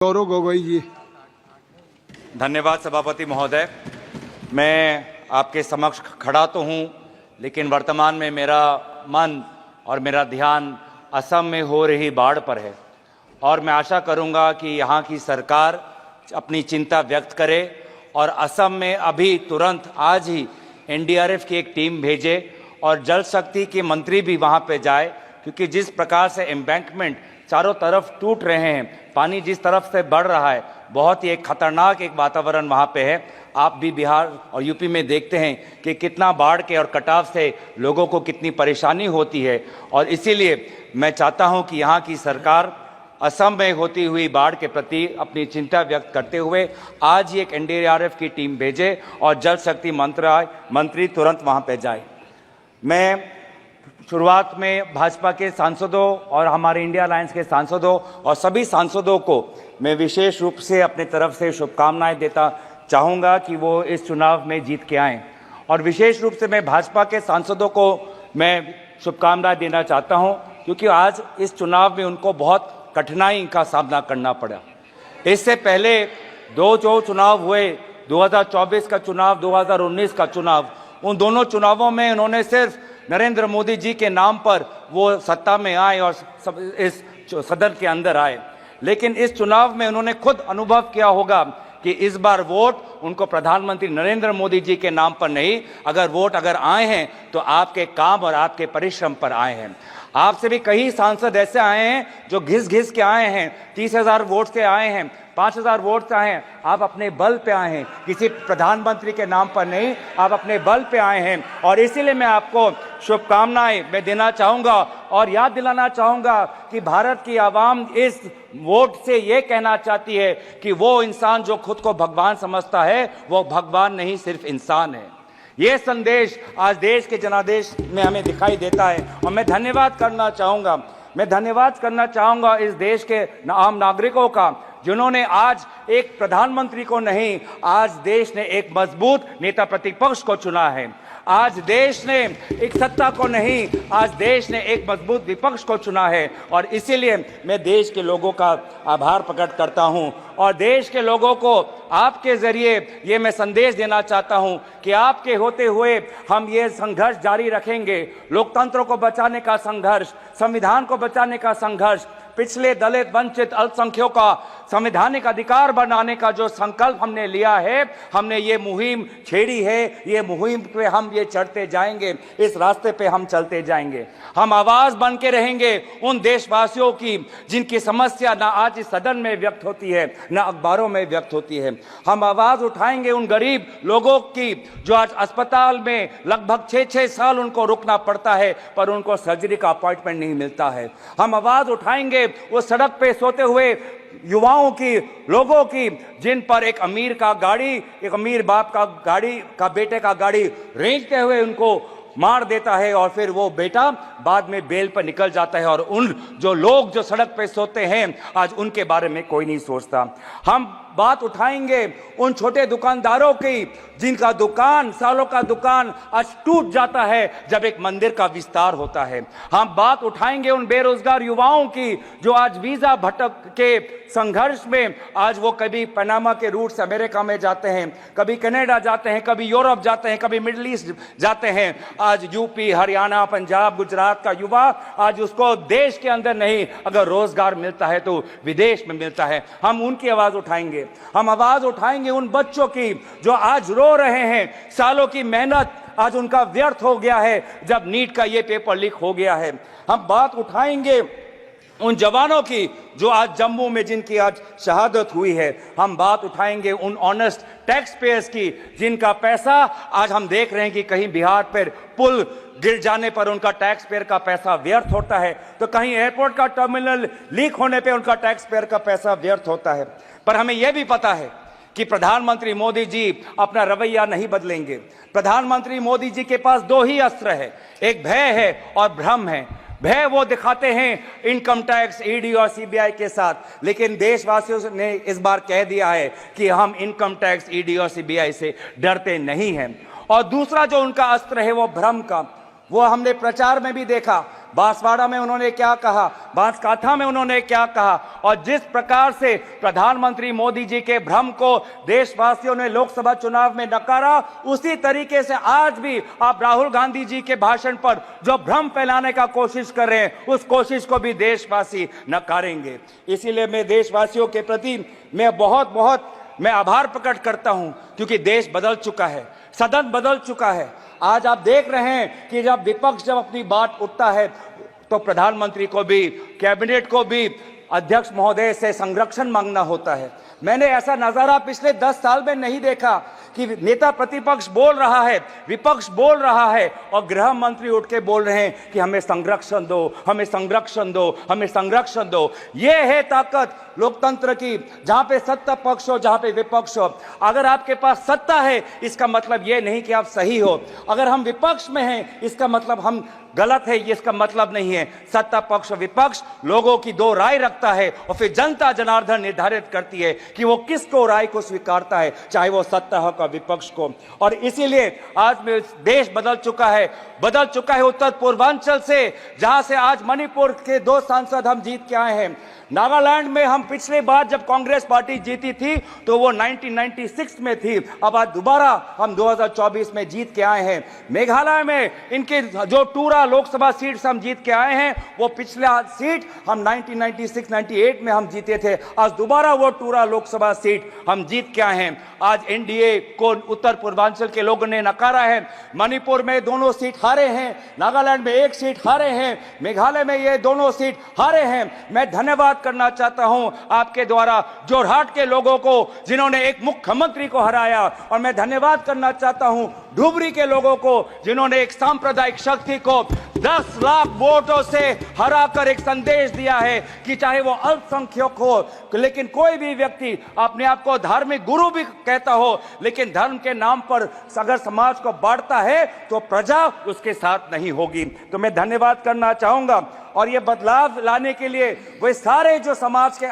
गौरव गोगोई जी। धन्यवाद सभापति महोदय। मैं आपके समक्ष खड़ा तो हूं, लेकिन वर्तमान में मेरा मन और मेरा ध्यान असम में हो रही बाढ़ पर है और मैं आशा करूंगा कि यहां की सरकार अपनी चिंता व्यक्त करे और असम में अभी तुरंत आज ही एनडीआरएफ की एक टीम भेजे और जल शक्ति के मंत्री भी वहां पे जाए, क्योंकि जिस प्रकार से एम्बैंकमेंट चारों तरफ टूट रहे हैं, पानी जिस तरफ से बढ़ रहा है, बहुत ही एक खतरनाक एक वातावरण वहाँ पे है। आप भी बिहार और यूपी में देखते हैं कि कितना बाढ़ के और कटाव से लोगों को कितनी परेशानी होती है और इसीलिए मैं चाहता हूँ कि यहाँ की सरकार असम में होती हुई बाढ़ के प्रति अपनी चिंता व्यक्त करते हुए आज ही एक एनडीआरएफ की टीम भेजे और जल शक्ति मंत्री तुरंत वहाँ पे जाए। मैं शुरुआत में भाजपा के सांसदों और हमारे इंडिया अलायंस के सांसदों और सभी सांसदों को मैं विशेष रूप से अपने तरफ से शुभकामनाएं देता चाहूँगा कि वो इस चुनाव में जीत के आएँ और विशेष रूप से मैं भाजपा के सांसदों को मैं शुभकामनाएं देना चाहता हूँ, क्योंकि आज इस चुनाव में उनको बहुत कठिनाई का सामना करना पड़ा। इससे पहले दो जो चुनाव हुए, 2024 का चुनाव, 2019 का चुनाव, उन दोनों चुनावों में उन्होंने सिर्फ नरेंद्र मोदी जी के नाम पर वो सत्ता में आए और इस सदन के अंदर आए, लेकिन इस चुनाव में उन्होंने खुद अनुभव किया होगा कि इस बार वोट उनको प्रधानमंत्री नरेंद्र मोदी जी के नाम पर नहीं, अगर आए हैं तो आपके काम और आपके परिश्रम पर आए हैं। आपसे भी कई सांसद ऐसे आए हैं जो घिस घिस के आए हैं, 30,000 वोट से आए हैं, 5,000 वोट से आए हैं। आप अपने बल पे आए हैं, किसी प्रधानमंत्री के नाम पर नहीं, आप अपने बल पे आए हैं और इसीलिए मैं आपको शुभकामनाएं मैं देना चाहूँगा और याद दिलाना चाहूँगा कि भारत की आवाम इस वोट से ये कहना चाहती है कि वो इंसान जो खुद को भगवान समझता है वो भगवान नहीं, सिर्फ इंसान है। ये संदेश आज देश के जनादेश में हमें दिखाई देता है और मैं धन्यवाद करना चाहूँगा इस देश के आम नागरिकों का, जिन्होंने आज एक प्रधानमंत्री को नहीं, आज देश ने एक मजबूत नेता प्रतिपक्ष को चुना है। आज देश ने एक सत्ता को नहीं, आज देश ने एक मजबूत विपक्ष को चुना है और इसीलिए मैं देश के लोगों का आभार प्रकट करता हूं और देश के लोगों को आपके जरिए ये मैं संदेश देना चाहता हूं कि आपके होते हुए हम ये संघर्ष जारी रखेंगे। लोकतंत्र को बचाने का संघर्ष, संविधान को बचाने का संघर्ष, पिछले दलित वंचित अल्पसंख्यकों का संवैधानिक अधिकार बनाने का जो संकल्प हमने लिया है, हमने ये मुहिम छेड़ी है, ये मुहिम पे हम ये चढ़ते जाएंगे, इस रास्ते पे हम चलते जाएंगे। हम आवाज बन के रहेंगे उन देशवासियों की जिनकी समस्या ना आज इस सदन में व्यक्त होती है ना अखबारों में व्यक्त होती है। हम आवाज उठाएंगे उन गरीब लोगों की जो आज अस्पताल में लगभग 6-6 साल उनको रुकना पड़ता है पर उनको सर्जरी का अपॉइंटमेंट नहीं मिलता है। हम आवाज उठाएंगे वो सड़क पे सोते हुए युवाओं की, लोगों की, जिन पर एक अमीर का गाड़ी, एक अमीर बाप का गाड़ी का बेटे का गाड़ी रेंगते हुए उनको मार देता है और फिर वो बेटा बाद में बेल पर निकल जाता है और उन जो लोग जो सड़क पे सोते हैं आज उनके बारे में कोई नहीं सोचता। हम बात उठाएंगे उन छोटे दुकानदारों की जिनका दुकान, सालों का दुकान आज टूट जाता है जब एक मंदिर का विस्तार होता है। हम बात उठाएंगे उन बेरोजगार युवाओं की जो आज वीजा भटक के संघर्ष में आज वो कभी पनामा के रूट से अमेरिका में जाते हैं, कभी कनाडा जाते हैं, कभी यूरोप जाते हैं, कभी मिडिल ईस्ट जाते हैं। आज यूपी, हरियाणा, पंजाब, गुजरात का युवा आज उसको देश के अंदर नहीं, अगर रोजगार मिलता है तो विदेश में मिलता है। हम उनकी आवाज उठाएंगे। हम आवाज उठाएंगे उन बच्चों की जो आज रो रहे हैं, सालों की मेहनत आज उनका व्यर्थ हो गया है जब नीट का ये पेपर लीक हो गया है। हम बात उठाएंगे उन जवानों की जो आज जम्मू में जिनकी आज शहादत हुई है। हम बात उठाएंगे उन ऑनेस्ट टैक्स पेयर्स की जिनका पैसा आज हम देख रहे हैं कि कहीं बिहार पर पुल गिर जाने पर उनका टैक्स पेयर का पैसा व्यर्थ होता है, तो कहीं एयरपोर्ट का टर्मिनल लीक होने पे उनका टैक्स पेयर का पैसा व्यर्थ होता है। पर हमें यह भी पता है कि प्रधानमंत्री मोदी जी अपना रवैया नहीं बदलेंगे। प्रधानमंत्री मोदी जी के पास दो ही अस्त्र है, एक भय है और भ्रम है। भय वो दिखाते हैं इनकम टैक्स, ईडी और सीबीआई के साथ, लेकिन देशवासियों ने इस बार कह दिया है कि हम इनकम टैक्स, ईडी और सीबीआई से डरते नहीं हैं। और दूसरा जो उनका अस्त्र है वो भ्रम का। वो हमने प्रचार में भी देखा बांसवाड़ा में उन्होंने क्या कहा, बांसकाठा में उन्होंने क्या कहा, और जिस प्रकार से प्रधानमंत्री मोदी जी के भ्रम को देशवासियों ने लोकसभा चुनाव में नकारा, उसी तरीके से आज भी आप राहुल गांधी जी के भाषण पर जो भ्रम फैलाने का कोशिश कर रहे हैं, उस कोशिश को भी देशवासी नकारेंगे। इसीलिए मैं देशवासियों के प्रति मैं बहुत आभार प्रकट करता हूं, क्योंकि देश बदल चुका है, सदन बदल चुका है। आज आप देख रहे हैं कि जब विपक्ष जब अपनी बात उठता है तो प्रधानमंत्री को भी, कैबिनेट को भी अध्यक्ष महोदय से संरक्षण मांगना होता है। मैंने ऐसा नजारा पिछले 10 साल में नहीं देखा कि नेता प्रतिपक्ष बोल रहा है, विपक्ष बोल रहा है और गृह मंत्री उठ के बोल रहे हैं कि हमें संरक्षण दो, हमें संरक्षण दो, हमें संरक्षण दो। ये है ताकत लोकतंत्र की, जहां पे सत्ता पक्ष हो, जहां पे विपक्ष हो। अगर आपके पास सत्ता है, इसका मतलब ये नहीं कि आप सही हो। अगर हम विपक्ष में हैं, इसका मतलब हम गलत है, ये इसका मतलब नहीं है। सत्ता पक्ष और विपक्ष लोगों की दो राय रखता है और फिर जनता जनार्दन निर्धारित करती है कि वो किसको राय को स्वीकारता है, चाहे वो सत्ता हो या विपक्ष को। और इसीलिए आज में देश बदल चुका है उत्तर पूर्वांचल से, जहां से आज मणिपुर के 2 सांसद हम जीत के आए हैं। नागालैंड में हम पिछली बार जब कांग्रेस पार्टी जीती थी तो वो 1996 में थी, अब आज दोबारा हम 2024 में जीत के आए हैं। मेघालय में इनके जो टूरा लोकसभा सीट हम जीत के आए हैं, वो पिछला सीट हम 1996-98 में हम जीते थे, आज दोबारा वो टूरा लोकसभा सीट हम जीत के आए हैं। आज एनडीए को उत्तर पूर्वांचल के लोगों ने नकारा है। मणिपुर में दोनों सीट हारे हैं, नागालैंड में 1 सीट हारे हैं, मेघालय में ये दोनों सीट हारे हैं। मैं धन्यवाद करना चाहता हूं आपके द्वारा जोरहाट के लोगों को, जिन्होंने एक मुख्यमंत्री को हराया, और मैं धन्यवाद करना चाहता हूं धुबरी के लोगों को, जिन्होंने एक सांप्रदायिक शक्ति को 10 लाख वोटों से हराकर एक संदेश दिया है कि चाहे वो अल्पसंख्यक हो, लेकिन कोई भी व्यक्ति अपने आप को धार्मिक गुरु भी कहता हो, लेकिन धर्म के नाम पर अगर समाज को बांटता है तो प्रजा उसके साथ नहीं होगी। तो मैं धन्यवाद करना चाहूंगा। और ये बदलाव लाने के लिए वे सारे जो समाज के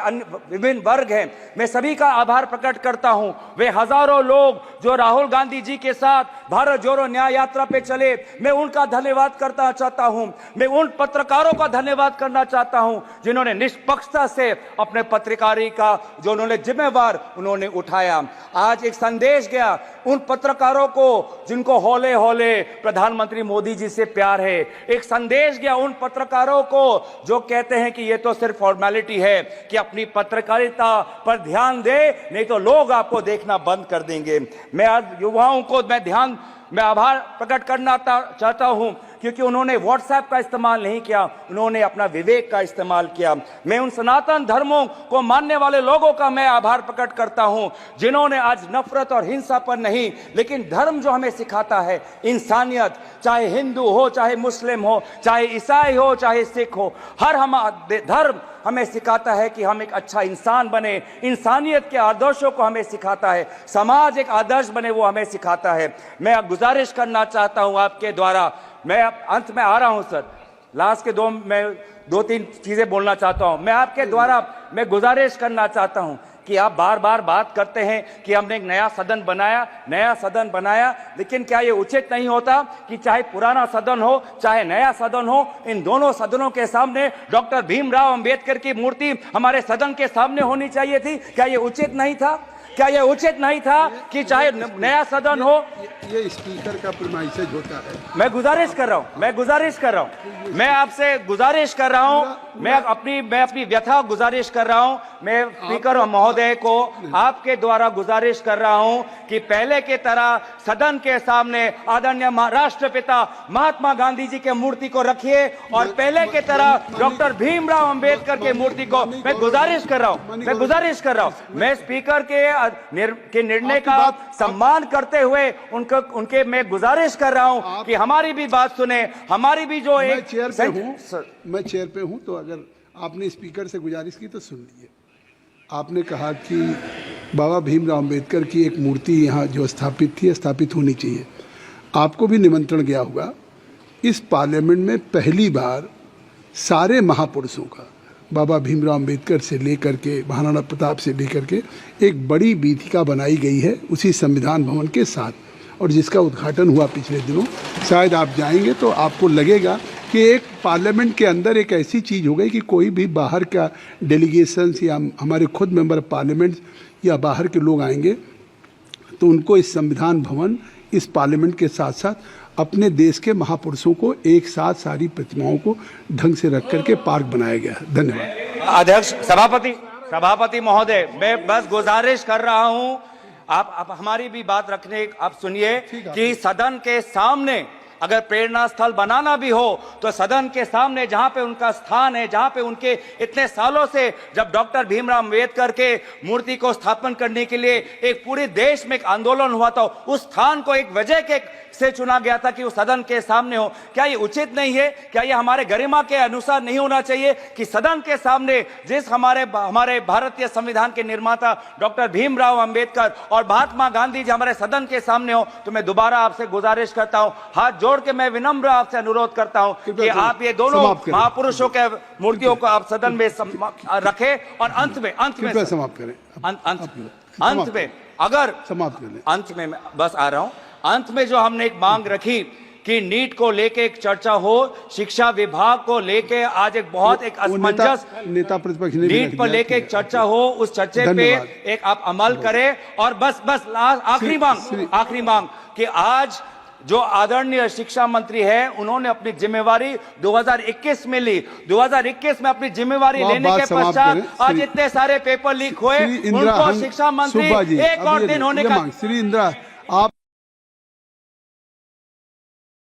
विभिन्न वर्ग हैं, मैं सभी का आभार प्रकट करता हूं। वे हजारों लोग जो राहुल गांधी जी के साथ भारत जोड़ो न्याय यात्रा पे चले, मैं उनका धन्यवाद करना चाहता हूं। मैं उन पत्रकारों का धन्यवाद करना चाहता हूं जिन्होंने निष्पक्षता से अपने पत्रकारी का जो उन्होंने जिम्मेवार उन्होंने उठाया। आज एक संदेश गया उन पत्रकारों को जिनको हौले हौले प्रधानमंत्री मोदी जी से प्यार है। एक संदेश गया उन पत्रकारों को जो कहते हैं कि ये तो सिर्फ फॉर्मेलिटी है, कि अपनी पत्रकारिता पर ध्यान दे, नहीं तो लोग आपको देखना बंद कर देंगे। मैं आज युवाओं को मैं आभार प्रकट करना चाहता हूं, क्योंकि उन्होंने व्हाट्सएप का इस्तेमाल नहीं किया, उन्होंने अपना विवेक का इस्तेमाल किया। मैं उन सनातन धर्मों को मानने वाले लोगों का मैं आभार प्रकट करता हूं, जिन्होंने आज नफरत और हिंसा पर नहीं, लेकिन धर्म जो हमें सिखाता है इंसानियत, चाहे हिंदू हो, चाहे मुस्लिम हो, चाहे ईसाई हो, चाहे सिख हो, हर धर्म हमें सिखाता है कि हम एक अच्छा इंसान बने। इंसानियत के आदर्शों को हमें सिखाता है, समाज एक आदर्श बने वो हमें सिखाता है। मैं गुजारिश करना चाहता हूं आपके द्वारा, मैं अंत में आ रहा हूं सर, लास्ट के 2-3 चीजें बोलना चाहता हूं। मैं आपके द्वारा मैं गुजारिश करना चाहता हूं कि आप बार बार बात करते हैं कि हमने एक नया सदन बनाया, लेकिन क्या ये उचित नहीं होता कि चाहे पुराना सदन हो चाहे नया सदन हो, इन दोनों सदनों के सामने डॉक्टर भीमराव अंबेडकर की मूर्ति हमारे सदन के सामने होनी चाहिए थी? क्या ये उचित नहीं था? क्या यह उचित नहीं था कि चाहे नया सदन हो? ये स्पीकर का प्रीमाइसेज होता है। मैं गुजारिश कर रहा हूं, मैं आपसे गुजारिश कर रहा हूं, मैं अपनी व्यथा गुजारिश कर रहा हूं। मैं स्पीकर महोदय को आपके द्वारा गुजारिश कर रहा हूं कि पहले के तरह सदन के सामने आदरणीय राष्ट्रपिता महात्मा गांधी जी के मूर्ति को रखिए, और पहले के तरह डॉक्टर भीमराव अंबेडकर के मूर्ति को मैं गुजारिश कर रहा हूं। मैं स्पीकर के निर्णय का सम्मान करते हुए उनके मैं गुजारिश कर रहा हूं कि हमारी भी बात सुने, हमारी भी जो मैं चेयर पे हूं, तो अगर आपने स्पीकर से गुजारिश की तो सुन लीजिए। आपने कहा कि बाबा भीमराव अंबेडकर की एक मूर्ति यहाँ जो स्थापित होनी चाहिए। आपको भी निमंत्रण गया होगा। इस पार्लियामेंट में पहली बार सारे महापुरुषों का, बाबा भीमराव अंबेडकर से लेकर के महाराणा प्रताप से लेकर के एक बड़ी वीथिका बनाई गई है उसी संविधान भवन के साथ, और जिसका उद्घाटन हुआ पिछले दिनों। शायद आप जाएंगे तो आपको लगेगा कि एक पार्लियामेंट के अंदर एक ऐसी चीज़ हो गई कि कोई भी बाहर का डेलीगेशंस या हमारे खुद मेंबर पार्लियामेंट या बाहर के लोग आएंगे तो उनको इस संविधान भवन, इस पार्लियामेंट के साथ साथ अपने देश के महापुरुषों को एक साथ सारी प्रतिमाओं को ढंग से रख करके पार्क बनाया गया है। धन्यवाद। अध्यक्ष, सभापति महोदय, मैं बस गुजारिश कर रहा हूं, आप हमारी भी बात रखने, आप सुनिए कि सदन के सामने अगर प्रेरणा स्थल बनाना भी हो तो सदन के सामने जहां पे उनका स्थान है, जहां पे उनके इतने सालों से जब डॉक्टर भीमराव अंबेडकर के मूर्ति को स्थापन करने के लिए एक पूरे देश में एक आंदोलन हुआ था, उस स्थान को एक वजह के से चुना गया था कि वो सदन के सामने हो। क्या ये उचित नहीं है? क्या ये हमारे गरिमा के अनुसार नहीं होना चाहिए कि सदन के सामने जिस हमारे भारतीय संविधान के निर्माता डॉक्टर भीमराव अंबेडकर और महात्मा गांधी जी हमारे सदन के सामने हो? तो मैं दोबारा आपसे गुजारिश करता हूं, हाथ जोड़ के मैं विनम्र आपसे अनुरोध करता हूं कि आप ये दोनों महापुरुषों के मूर्तियों को आप सदन में रखें और अंत में समाप्त करें। अंत में अगर समाप्त करें, अंत में मैं बस आ रहा हूं, अंत में जो हमने एक मांग रखी कि नीट को लेके एक चर्चा हो, शिक्षा विभाग को लेके आज एक बहुत एक असमंजस नेता प्रतिपक्ष ने नीट पर लेके एक चर्चा हो, उस चर्चे पे एक आप अमल करें। और बस आखिरी मांग कि आज जो आदरणीय शिक्षा मंत्री है उन्होंने अपनी जिम्मेवारी 2021 में ली, 2021 में अपनी जिम्मेवारी लेने के पश्चात आज इतने सारे पेपर लीक हुए, उनको शिक्षा मंत्री एक और दिन होने का। श्री इंदिरा, आप